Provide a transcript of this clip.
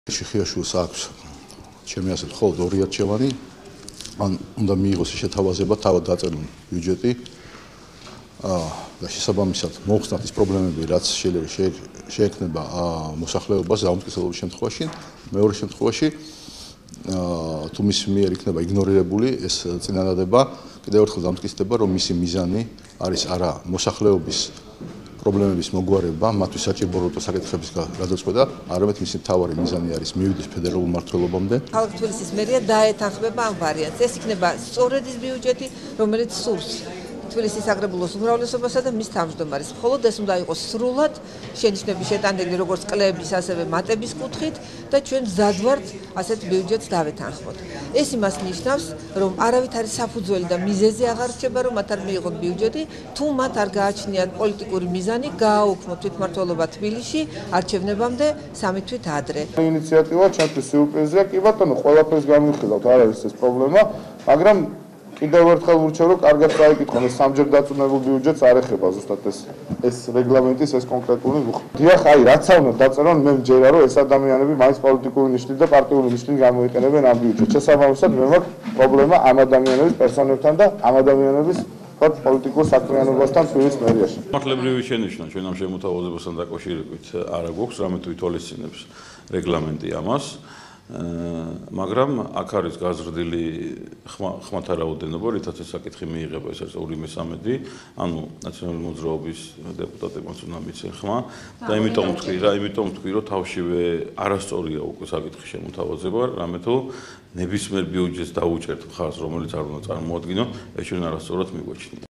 შეხიაშვილს აქვს ჩემი ასეთ მხოლოდ 2 არჩევანი, ან უნდა მიიღოს შეთავაზება თავად დაწერილი ბიუჯეტი და შესაბამისად მოხსნათ ის პრობლემები, რაც შეექმნება მოსახლეობას დაუმტკიცებლობის შემთხვევაში, მეორე შემთხვევაში თუ მის მიერ იქნება იგნორირებული ეს წინადადება, კიდევ ერთხელ დამტკიცდება, რომ მისი მიზანი არის არა მოსახლეობის პრობლემების მოგვარება, მათთვის საჭირო საკითხების გადაწყვეტა, არამედ მისი მთავარი მიზანი არის მივიდეს ფედერალურ მმართველობამდე. ქალაქ თბილისის მერია დაეთანხმება ამ ვარიანტს. ეს იქნება სწორედ ის ბიუჯეტი, რომელიც სურს თბილისის საგრებულოს უმრავლესობასა და მის თავმჯდომარეს. მხოლოდ ეს უნდა იყოს სრულად შენიშვნების შეტანილი როგორც კლების, ასევე მატების კუთხით და ჩვენ მზად ვართ ასეთ ბიუჯეტს დავეთანხმოთ. ეს იმას ნიშნავს, რომ არავითარი საფუძველი და მიზეზი აღარ რჩება, რომ მათ არ მიიღონ ბიუჯეტი, თუ მათ არ გააჩნიათ პოლიტიკური მიზანი გააუქმოთ თვითმმართველობა თბილისში არჩევნებამდე 3 თვით ადრე. ინიციატივა ჩვენთვის სიურპრიზია, კი ბატონო, ყველაფერს გამოვიხილავთ, არ არის ეს პრობლემა, მაგრამ კიდევ ერთხელ ვურჩევ, რომ კარგად წაიკითხონ, ეს სამჯერ დაწუნებულ ბიუჯეტს არ ეხება ზუსტად ეს რეგლამენტის ეს კონკრეტული რუხი. დიახ, რაც არ უნდა დაწერონ, მე მჯერა, რომ ეს ადამიანები მაინც პოლიტიკური ნიშნით და პარტიული ნიშნით გამოიყენებენ ამ ბიუჯეტს. შესაბამისად, მე მაქვს პრობლემა ამ ადამიანების პერსონებთან და ამ ადამიანების პოლიტიკურ საქმიანობასთან თბილისის მერიაში. მართლებრივი შენიშვნა ჩვენ ამ შემოთავაზებასთან დაკავშირებით არა გვაქვს, რამე თუ ითვალისწინებს რეგლამენტი ამას. მაგრამ აქ არის გაზრდილი ხმათა რაოდენობა, რითაც ეს საკითხი მიიღება, ეს არის 2/3, ანუ ნაციონალური მოძრაობის დეპუტატებმაც უნდა მიცენ ხმა და იმიტომ ვთქვი, რომ თავშივე არასწორია უკვე საკითხის შემოთავაზება, რამე თუ ნებისმიერ ბიუჯეტს დაუჭერთ მხარს, რომელიც არ უნდა წარმოადგინო, ეს ჩვენ არასწორად მიგვაჩნია.